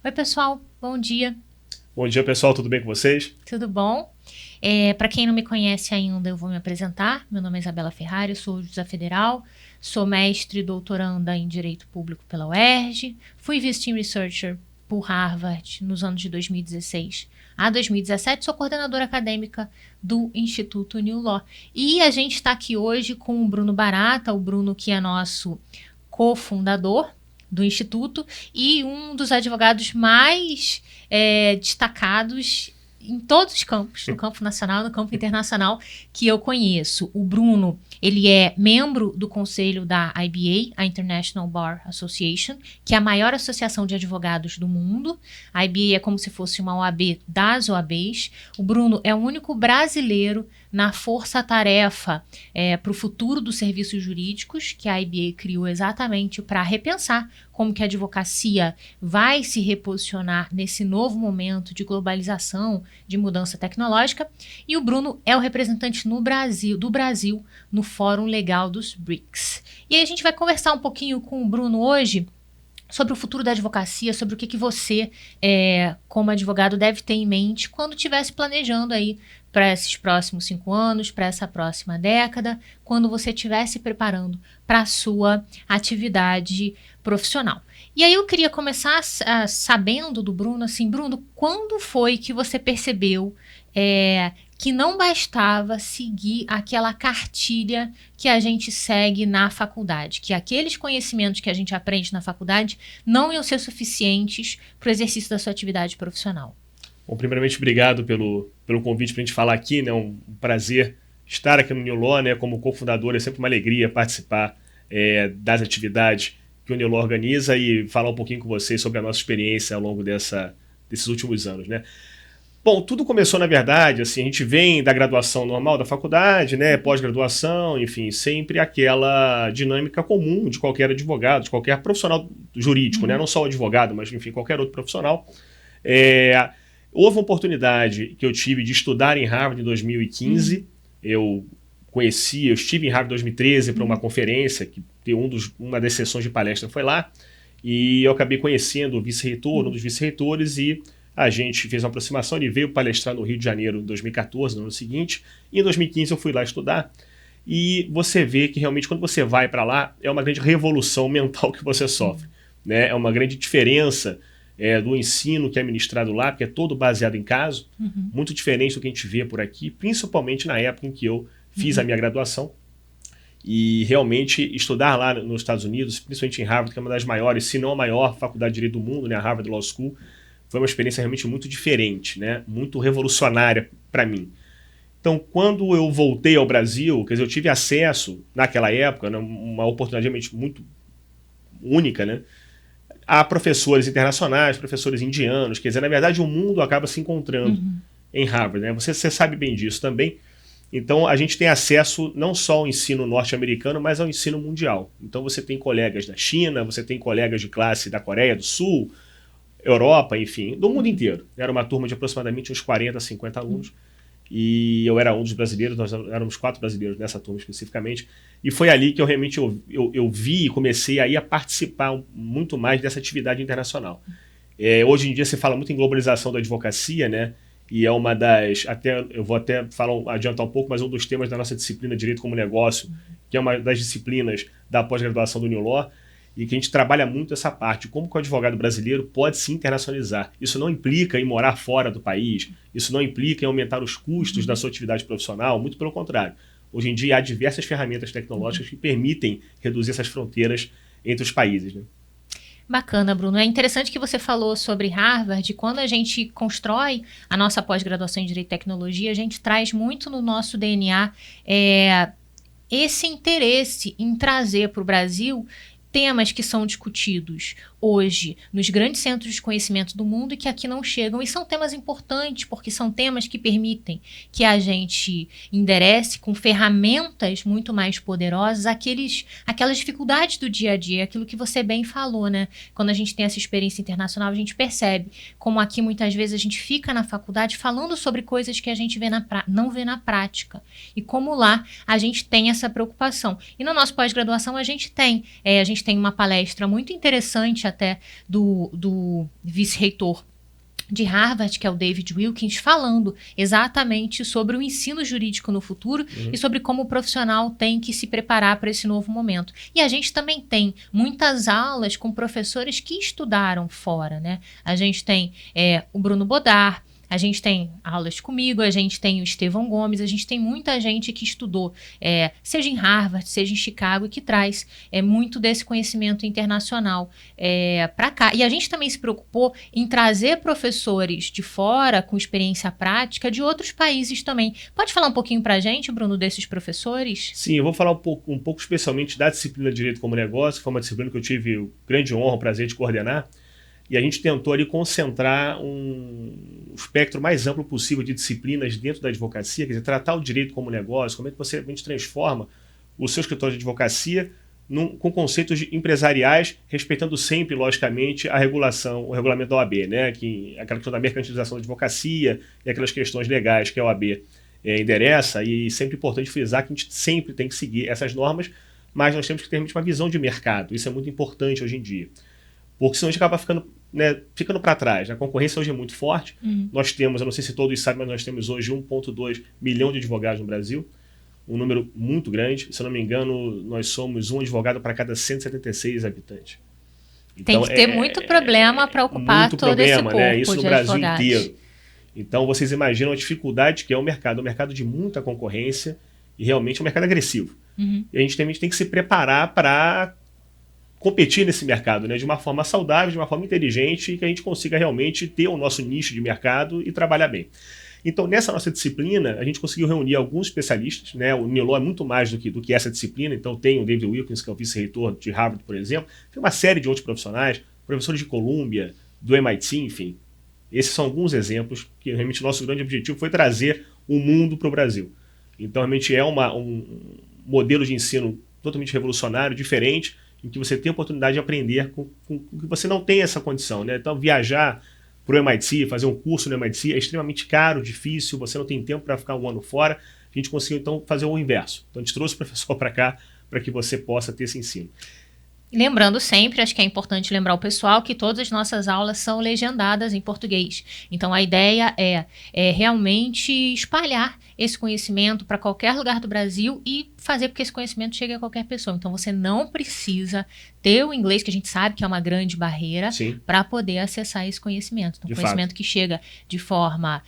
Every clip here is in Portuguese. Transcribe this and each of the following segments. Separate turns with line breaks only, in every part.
Oi, pessoal, bom dia,
Bom dia, pessoal, tudo bem com vocês?
tudo bom? Para quem não me conhece ainda, eu vou me apresentar. Meu nome é Isabela Ferrari, eu sou juíza federal, sou mestre e doutoranda em Direito Público pela UERJ, fui visiting researcher por Harvard nos anos de 2016 a 2017, sou coordenadora acadêmica do Instituto New Law. E a gente está aqui hoje com o Bruno Barata, o Bruno que é nosso cofundador do Instituto e um dos advogados mais destacados em todos os campos, no campo nacional, no campo internacional, que eu conheço. O Bruno, ele é membro do conselho da IBA, a International Bar Association, que é a maior associação de advogados do mundo. A IBA é como se fosse uma OAB das OABs. O Bruno é o único brasileiro na força-tarefa para o futuro dos serviços jurídicos, que a IBA criou exatamente para repensar como que a advocacia vai se reposicionar nesse novo momento de globalização, de mudança tecnológica. E o Bruno é o representante do Brasil no Fórum Legal dos BRICS. E aí a gente vai conversar um pouquinho com o Bruno hoje sobre o futuro da advocacia, sobre o que você, como advogado, deve ter em mente quando estiver se planejando aí para esses próximos 5 anos, para essa próxima década, quando você estiver se preparando para a sua atividade profissional. E aí eu queria começar sabendo do Bruno, assim, Bruno, quando foi que você percebeu que não bastava seguir aquela cartilha que a gente segue na faculdade, que aqueles conhecimentos que a gente aprende na faculdade não iam ser suficientes para o exercício da sua atividade profissional?
Bom, primeiramente, obrigado pelo convite para a gente falar aqui, né? Um prazer estar aqui no New Law, né? Como cofundador, é sempre uma alegria participar das atividades que o New Law organiza e falar um pouquinho com vocês sobre a nossa experiência ao longo desses últimos anos, né? Bom, tudo começou, na verdade, assim, a gente vem da graduação normal da faculdade, né, pós-graduação, enfim, sempre aquela dinâmica comum de qualquer advogado, de qualquer profissional jurídico, né, não só o advogado, mas, enfim, qualquer outro profissional. Houve uma oportunidade que eu tive de estudar em Harvard em 2015, eu estive em Harvard em 2013 para uma conferência, que uma das sessões de palestra foi lá, e eu acabei conhecendo o vice-reitor, um dos vice-reitores, e a gente fez uma aproximação, ele veio palestrar no Rio de Janeiro em 2014, no ano seguinte, e em 2015 eu fui lá estudar, e você vê que realmente quando você vai para lá, é uma grande revolução mental que você sofre, né? É uma grande diferença do ensino que é ministrado lá, porque é todo baseado em caso, muito diferente do que a gente vê por aqui, principalmente na época em que eu fiz a minha graduação, e realmente estudar lá nos Estados Unidos, principalmente em Harvard, que é uma das maiores, se não a maior faculdade de direito do mundo, né, a Harvard Law School, foi uma experiência realmente muito diferente, né? Muito revolucionária para mim. Então, quando eu voltei ao Brasil, quer dizer, eu tive acesso, naquela época, né, uma oportunidade realmente muito única, né, a professores internacionais, professores indianos, quer dizer, na verdade, o mundo acaba se encontrando em Harvard, né? Você sabe bem disso também. Então, a gente tem acesso não só ao ensino norte-americano, mas ao ensino mundial. Então, você tem colegas da China, você tem colegas de classe da Coreia do Sul, Europa, enfim, do mundo inteiro. Era uma turma de aproximadamente uns 40, 50 alunos. E eu era um dos brasileiros, nós éramos 4 brasileiros nessa turma especificamente. E foi ali que eu realmente eu vi e comecei aí a participar muito mais dessa atividade internacional. Hoje em dia se fala muito em globalização da advocacia, né? E é uma das, eu vou até adiantar um pouco, mas um dos temas da nossa disciplina Direito como Negócio, que é uma das disciplinas da pós-graduação do New Law, e que a gente trabalha muito essa parte, como que o advogado brasileiro pode se internacionalizar. Isso não implica em morar fora do país, isso não implica em aumentar os custos da sua atividade profissional, muito pelo contrário. Hoje em dia há diversas ferramentas tecnológicas que permitem reduzir essas fronteiras entre os países, né?
Bacana, Bruno. É interessante que você falou sobre Harvard. Quando a gente constrói a nossa pós-graduação em Direito e Tecnologia, a gente traz muito no nosso DNA esse interesse em trazer para o Brasil temas que são discutidos hoje nos grandes centros de conhecimento do mundo e que aqui não chegam. E são temas importantes, porque são temas que permitem que a gente enderece com ferramentas muito mais poderosas aquelas dificuldades do dia a dia, aquilo que você bem falou, né? Quando a gente tem essa experiência internacional, a gente percebe como aqui muitas vezes a gente fica na faculdade falando sobre coisas que a gente não vê na prática. E como lá a gente tem essa preocupação. E no nosso pós-graduação a gente tem uma palestra muito interessante até do vice-reitor de Harvard, que é o David Wilkins, falando exatamente sobre o ensino jurídico no futuro e sobre como o profissional tem que se preparar para esse novo momento. E a gente também tem muitas aulas com professores que estudaram fora, né? A gente tem o Bruno Bodar, a gente tem aulas comigo, a gente tem o Estevão Gomes, a gente tem muita gente que estudou, seja em Harvard, seja em Chicago, e que traz muito desse conhecimento internacional para cá. E a gente também se preocupou em trazer professores de fora, com experiência prática, de outros países também. Pode falar um pouquinho para a gente, Bruno, desses professores?
Sim, eu vou falar um pouco especialmente da disciplina de Direito como Negócio, que foi uma disciplina que eu tive o grande honra, o prazer de coordenar. E a gente tentou ali concentrar um espectro mais amplo possível de disciplinas dentro da advocacia, quer dizer, tratar o direito como negócio, como é que a gente transforma o seu escritório de advocacia com conceitos empresariais, respeitando sempre, logicamente, o regulamento da OAB, né? Aquela questão da mercantilização da advocacia e aquelas questões legais que a OAB endereça, e sempre importante frisar que a gente sempre tem que seguir essas normas, mas nós temos que ter realmente uma visão de mercado. Isso é muito importante hoje em dia. Porque senão a gente acaba ficando para trás. A concorrência hoje é muito forte. Nós temos, eu não sei se todos sabem, mas nós temos hoje 1,2 milhão de advogados no Brasil. Um número muito grande. Se eu não me engano, nós somos um advogado para cada 176 habitantes.
Então, tem que ter muito problema para ocupar todo esse corpo,
né? Isso no Brasil
advogados.
inteiro. Então, vocês imaginam a dificuldade que é o mercado. É um mercado de muita concorrência e realmente é um mercado agressivo. E a gente tem que se preparar para competir nesse mercado, né, de uma forma saudável, de uma forma inteligente, e que a gente consiga realmente ter o nosso nicho de mercado e trabalhar bem. Então, nessa nossa disciplina, a gente conseguiu reunir alguns especialistas, né? O New Law é muito mais do que essa disciplina. Então, tem o David Wilkins, que é o vice-reitor de Harvard, por exemplo. Tem uma série de outros profissionais, professores de Columbia, do MIT, enfim. Esses são alguns exemplos que realmente o nosso grande objetivo foi trazer o mundo para o Brasil. Então, realmente é um modelo de ensino totalmente revolucionário, diferente, em que você tem a oportunidade de aprender com que você não tem essa condição, né? Então, viajar para o MIT, fazer um curso no MIT é extremamente caro, difícil, você não tem tempo para ficar um ano fora. A gente conseguiu, então, fazer o inverso. Então, a gente trouxe o professor para cá para que você possa ter esse ensino.
Lembrando sempre, acho que é importante lembrar o pessoal que todas as nossas aulas são legendadas em português. Então, a ideia é realmente espalhar esse conhecimento para qualquer lugar do Brasil e fazer com que esse conhecimento chegue a qualquer pessoa. Então, você não precisa ter o inglês, que a gente sabe que é uma grande barreira, para poder acessar esse conhecimento. Então, conhecimento que chega de forma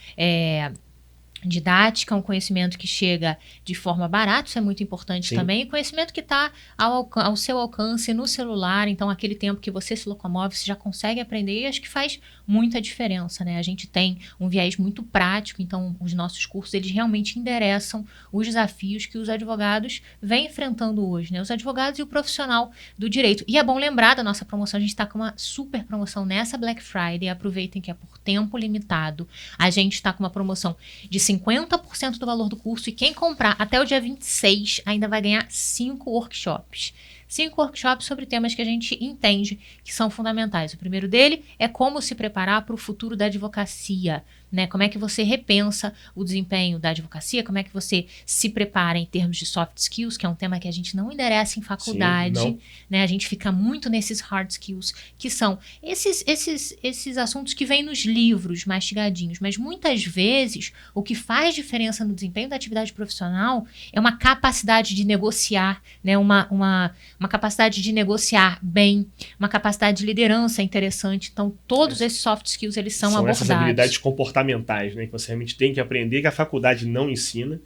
didática, um conhecimento que chega de forma barata, isso é muito importante também, e conhecimento que está ao seu alcance no celular, então aquele tempo que você se locomove, você já consegue aprender, e acho que faz muita diferença, né? A gente tem um viés muito prático, então os nossos cursos, eles realmente endereçam os desafios que os advogados vêm enfrentando hoje, né? Os advogados e o profissional do direito. E é bom lembrar da nossa promoção, a gente está com uma super promoção nessa Black Friday, aproveitem que é por tempo limitado, a gente está com uma promoção de 50% do valor do curso, e quem comprar até o dia 26 ainda vai ganhar 5 workshops. 5 workshops sobre temas que a gente entende que são fundamentais. O primeiro dele é como se preparar para o futuro da advocacia, né? Como é que você repensa o desempenho da advocacia, como é que você se prepara em termos de soft skills, que é um tema que a gente não endereça em faculdade, né? A gente fica muito nesses hard skills, que são esses assuntos que vêm nos livros mastigadinhos, mas muitas vezes o que faz diferença no desempenho da atividade profissional é uma capacidade de negociar, né? Uma capacidade de negociar bem, uma capacidade de liderança interessante. Então, todos esses soft skills, eles são abordados.
Essas habilidades comportamentais, né, que você realmente tem que aprender, que a faculdade não ensina,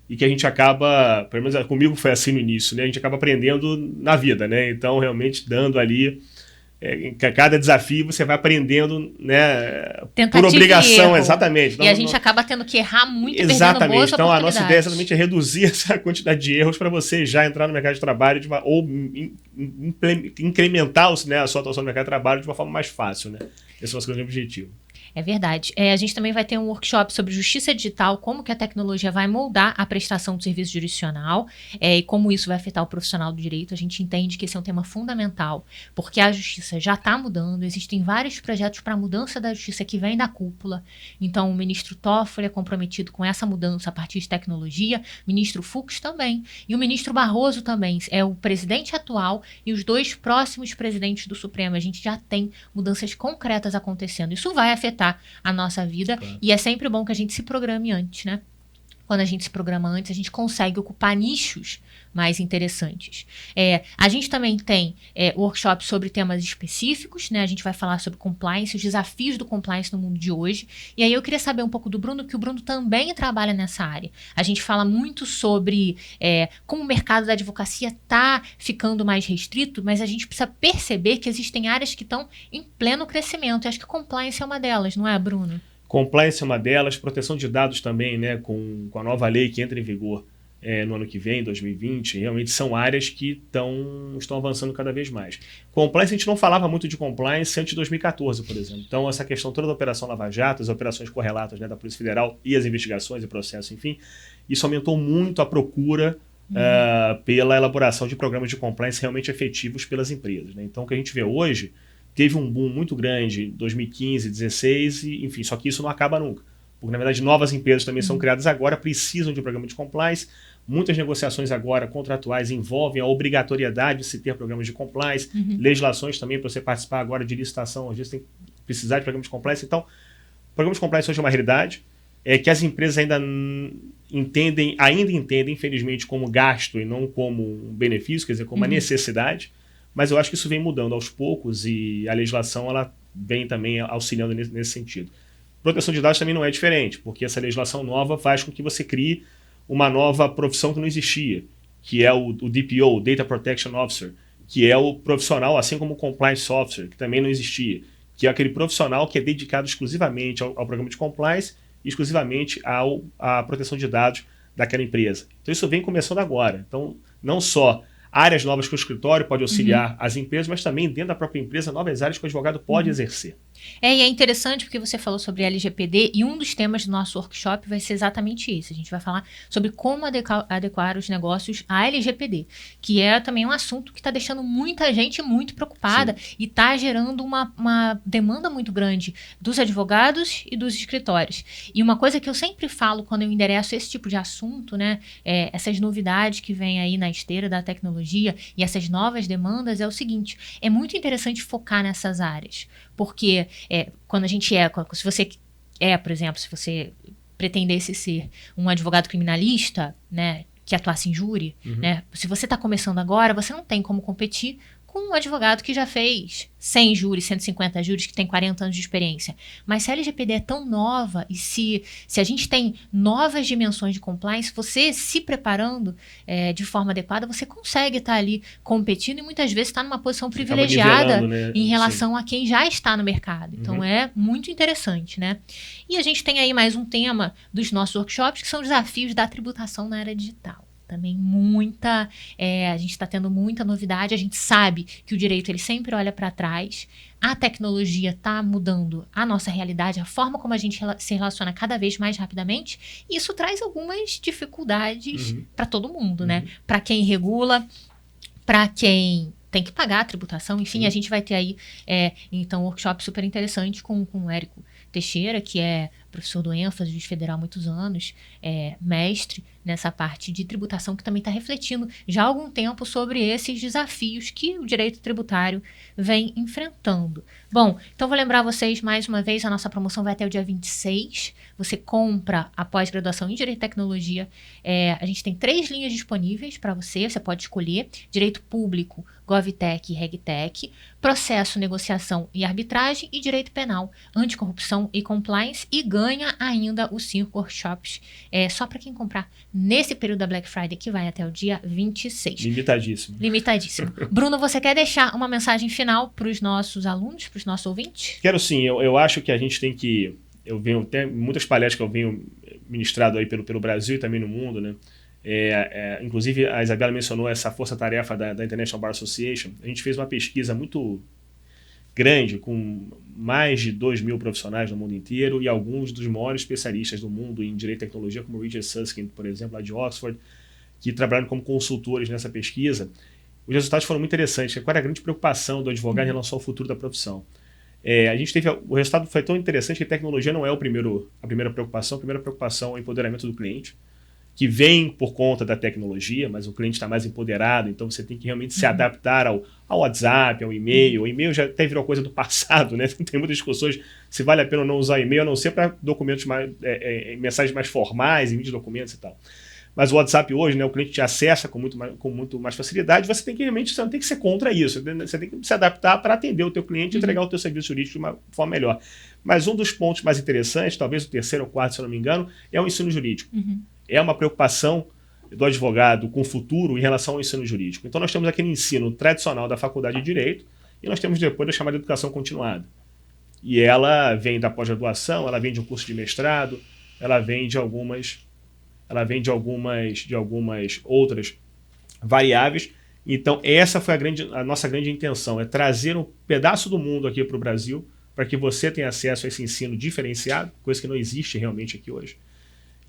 e que a gente acaba, pelo menos comigo foi assim no início, né, a gente acaba aprendendo na vida, né? Então, realmente, dando ali, cada desafio você vai aprendendo, né, por obrigação, exatamente.
E a gente acaba tendo que errar muito,
exatamente.
Perdendo boas
então, a nossa ideia exatamente é reduzir essa quantidade de erros para você já entrar no mercado de trabalho ou incrementar, né, a sua atuação no mercado de trabalho de uma forma mais fácil, né? Esse é o nosso grande objetivo.
É verdade. A gente também vai ter um workshop sobre justiça digital, como que a tecnologia vai moldar a prestação do serviço jurisdicional e como isso vai afetar o profissional do direito. A gente entende que esse é um tema fundamental, porque a justiça já está mudando, existem vários projetos para a mudança da justiça que vem da cúpula. Então, o ministro Toffoli é comprometido com essa mudança a partir de tecnologia, o ministro Fux também, e o ministro Barroso também, é o presidente atual e os 2 próximos presidentes do Supremo. A gente já tem mudanças concretas acontecendo. Isso vai afetar a nossa vida, claro. E é sempre bom que a gente se programe antes, né? Quando a gente se programa antes, a gente consegue ocupar nichos mais interessantes. A gente também tem workshops sobre temas específicos, né? A gente vai falar sobre compliance, os desafios do compliance no mundo de hoje. E aí eu queria saber um pouco do Bruno, que o Bruno também trabalha nessa área. A gente fala muito sobre como o mercado da advocacia está ficando mais restrito, mas a gente precisa perceber que existem áreas que estão em pleno crescimento. E acho que compliance é uma delas, não é, Bruno?
Compliance é uma delas, proteção de dados também, né, com a nova lei que entra em vigor no ano que vem, 2020, realmente são áreas que estão avançando cada vez mais. Compliance, a gente não falava muito de compliance antes de 2014, por exemplo. Então, essa questão toda da Operação Lava Jato, as operações correlatas, né, da Polícia Federal e as investigações e processos, enfim, isso aumentou muito a procura pela elaboração de programas de compliance realmente efetivos pelas empresas, né? Então, o que a gente vê hoje teve um boom muito grande em 2015, 2016, e, enfim, só que isso não acaba nunca. Porque, na verdade, novas empresas também são criadas agora, precisam de um programa de compliance. Muitas negociações agora contratuais envolvem a obrigatoriedade de se ter programas de compliance, legislações também para você participar agora de licitação, às vezes tem que precisar de programas de compliance. Então, o programa de compliance hoje é uma realidade, que as empresas ainda entendem, infelizmente, como gasto e não como um benefício, quer dizer, como uma necessidade. Mas eu acho que isso vem mudando aos poucos e a legislação ela vem também auxiliando nesse sentido. Proteção de dados também não é diferente, porque essa legislação nova faz com que você crie uma nova profissão que não existia, que é o DPO, Data Protection Officer, que é o profissional, assim como o Compliance Officer, que também não existia, que é aquele profissional que é dedicado exclusivamente ao programa de compliance e exclusivamente à proteção de dados daquela empresa. Então isso vem começando agora. Então, não só áreas novas que o escritório pode auxiliar as empresas, mas também dentro da própria empresa, novas áreas que o advogado pode exercer.
E é interessante porque você falou sobre LGPD e um dos temas do nosso workshop vai ser exatamente isso. A gente vai falar sobre como adequar os negócios à LGPD, que é também um assunto que está deixando muita gente muito preocupada. Sim. E está gerando uma demanda muito grande dos advogados e dos escritórios. E uma coisa que eu sempre falo quando eu endereço esse tipo de assunto, né, essas novidades que vêm aí na esteira da tecnologia e essas novas demandas, é o seguinte: é muito interessante focar nessas áreas. Porque quando a gente se você por exemplo, se você pretendesse ser um advogado criminalista, né, que atuasse em júri, né, se você está começando agora, você não tem como competir com um advogado que já fez 100 júris, 150 júris, que tem 40 anos de experiência. Mas se a LGPD é tão nova e se a gente tem novas dimensões de compliance, você se preparando de forma adequada, você consegue estar ali competindo e muitas vezes está numa posição privilegiada, né, em relação a quem já está no mercado. Então é muito interessante, né? E a gente tem aí mais um tema dos nossos workshops, que são desafios da tributação na era digital. Também a gente está tendo muita novidade, a gente sabe que o direito ele sempre olha para trás, a tecnologia está mudando a nossa realidade, a forma como a gente se relaciona cada vez mais rapidamente, e isso traz algumas dificuldades para todo mundo, né? Para quem regula, para quem tem que pagar a tributação, enfim, a gente vai ter aí, então, um workshop super interessante com o Érico Teixeira, que é professor do ênfase de federal há muitos anos, mestre nessa parte de tributação, que também está refletindo já há algum tempo sobre esses desafios que o direito tributário vem enfrentando. Bom, então vou lembrar vocês mais uma vez, a nossa promoção vai até o dia 26, você compra a pós-graduação em Direito e Tecnologia, a gente tem 3 linhas disponíveis para você pode escolher: Direito Público, GovTech e RegTech, Processo, Negociação e Arbitragem e Direito Penal, Anticorrupção e Compliance, e ganha ainda os 5 workshops só para quem comprar nesse período da Black Friday, que vai até o dia 26. Limitadíssimo. Bruno, você quer deixar uma mensagem final para os nossos alunos, para os nossos ouvintes?
Quero sim. Eu acho que a gente tem que... tem muitas palestras que eu venho ministrado aí pelo Brasil e também no mundo, né? Inclusive, a Isabela mencionou essa força-tarefa da International Bar Association. A gente fez uma pesquisa muito grande, com mais de 2.000 profissionais no mundo inteiro e alguns dos maiores especialistas do mundo em direito e tecnologia, como Richard Susskind, por exemplo, lá de Oxford, que trabalharam como consultores nessa pesquisa. Os resultados foram muito interessantes. Qual era a grande preocupação do advogado em relação ao futuro da profissão? O resultado foi tão interessante que a tecnologia não é a primeira preocupação. A primeira preocupação é o empoderamento do cliente, que vem por conta da tecnologia, mas o cliente está mais empoderado, então você tem que realmente se adaptar ao WhatsApp, ao e-mail. O e-mail já até virou coisa do passado, né? Tem muitas discussões se vale a pena ou não usar e-mail, a não ser para documentos mensagens mais formais, envio de documentos e tal. Mas o WhatsApp hoje, né, o cliente te acessa com muito mais facilidade, você não tem que ser contra isso, você tem que se adaptar para atender o teu cliente e entregar o teu serviço jurídico de uma forma melhor. Mas um dos pontos mais interessantes, talvez o terceiro ou quarto, se eu não me engano, é o ensino jurídico. É uma preocupação do advogado com o futuro em relação ao ensino jurídico. Então nós temos aquele ensino tradicional da faculdade de Direito e nós temos depois a chamada educação continuada. E ela vem da pós-graduação, ela vem de um curso de mestrado, ela vem de algumas outras variáveis. Então essa foi a nossa grande intenção, é trazer um pedaço do mundo aqui para o Brasil para que você tenha acesso a esse ensino diferenciado, coisa que não existe realmente aqui hoje.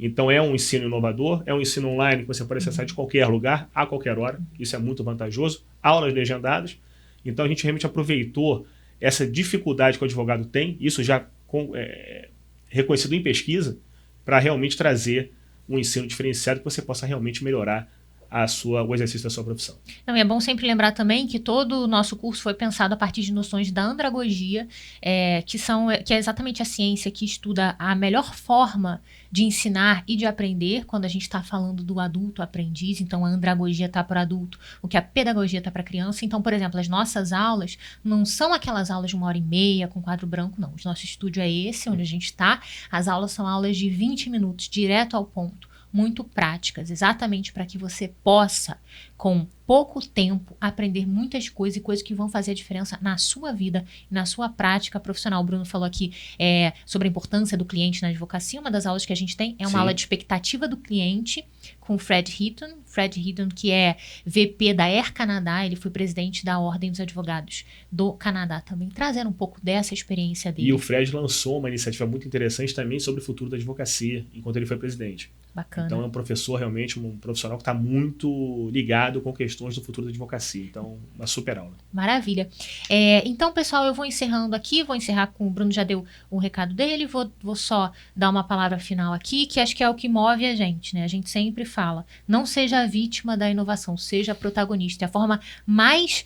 Então é um ensino inovador, é um ensino online que você pode acessar de qualquer lugar, a qualquer hora. Isso é muito vantajoso. Aulas legendadas. Então a gente realmente aproveitou essa dificuldade que o advogado tem, isso já reconhecido em pesquisa, para realmente trazer um ensino diferenciado que você possa realmente melhorar o exercício da sua profissão.
Não, é bom sempre lembrar também que todo o nosso curso foi pensado a partir de noções da andragogia, que é exatamente a ciência que estuda a melhor forma de ensinar e de aprender quando a gente está falando do adulto aprendiz. Então a andragogia está para adulto, o que a pedagogia está para criança. Então, por exemplo, as nossas aulas não são aquelas aulas de 1h30 com quadro branco, não. O nosso estúdio é esse, onde a gente está. As aulas são aulas de 20 minutos, direto ao ponto, muito práticas, exatamente para que você possa, com pouco tempo, aprender muitas coisas e coisas que vão fazer a diferença na sua vida e na sua prática profissional. O Bruno falou aqui sobre a importância do cliente na advocacia. Uma das aulas que a gente tem é uma aula de expectativa do cliente com o Fred Heaton. Fred Heaton, que é VP da Air Canada, ele foi presidente da Ordem dos Advogados do Canadá também, trazendo um pouco dessa experiência dele.
E o Fred lançou uma iniciativa muito interessante também sobre o futuro da advocacia, enquanto ele foi presidente.
Bacana.
Então é um professor realmente, um profissional que está muito ligado com questões do futuro da advocacia. Então, uma super aula.
Maravilha. Então, pessoal, eu vou encerrando aqui, vou encerrar com o Bruno já deu o recado dele, vou só dar uma palavra final aqui, que acho que é o que move a gente, né? A gente sempre fala, não seja a vítima da inovação, seja a protagonista. É a forma mais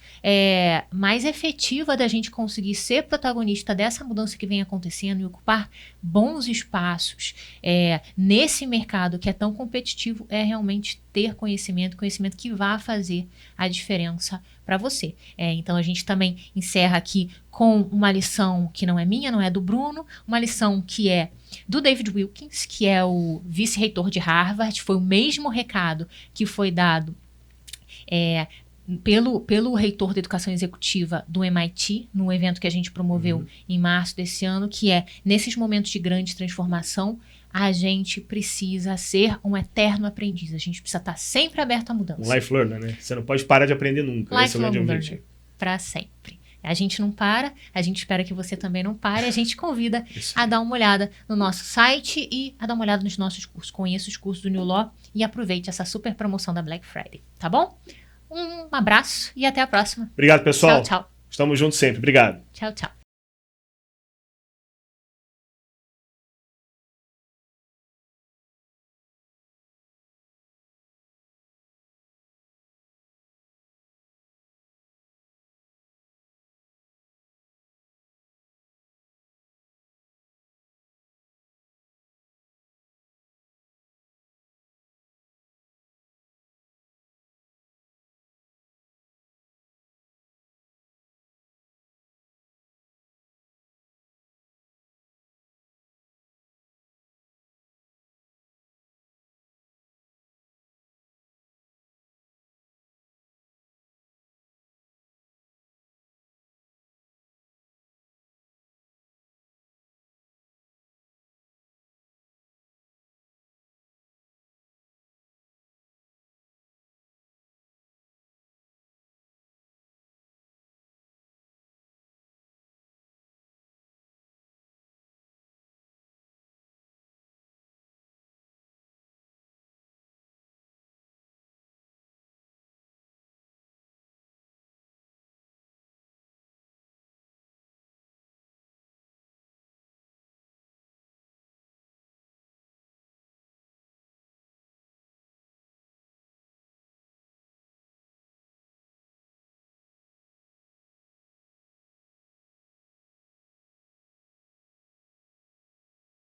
efetiva da gente conseguir ser protagonista dessa mudança que vem acontecendo e ocupar bons espaços nesse mercado que é tão competitivo, é realmente ter conhecimento que vá fazer a diferença para você. Então a gente também encerra aqui com uma lição que não é minha, não é do Bruno, uma lição que é do David Wilkins, que é o vice-reitor de Harvard. Foi o mesmo recado que foi dado pelo reitor da educação executiva do MIT, no evento que a gente promoveu em março desse ano, que é, nesses momentos de grande transformação, a gente precisa ser um eterno aprendiz. A gente precisa estar sempre aberto à mudança.
Um life learner, né? Você não pode parar de aprender nunca. Esse é o grande objetivo. Para
sempre. A gente não para, a gente espera que você também não pare. A gente convida a dar uma olhada no nosso site e a dar uma olhada nos nossos cursos. Conheça os cursos do New Law e aproveite essa super promoção da Black Friday, tá bom? Um abraço e até a próxima.
Obrigado, pessoal.
Tchau, tchau.
Estamos juntos sempre. Obrigado.
Tchau, tchau.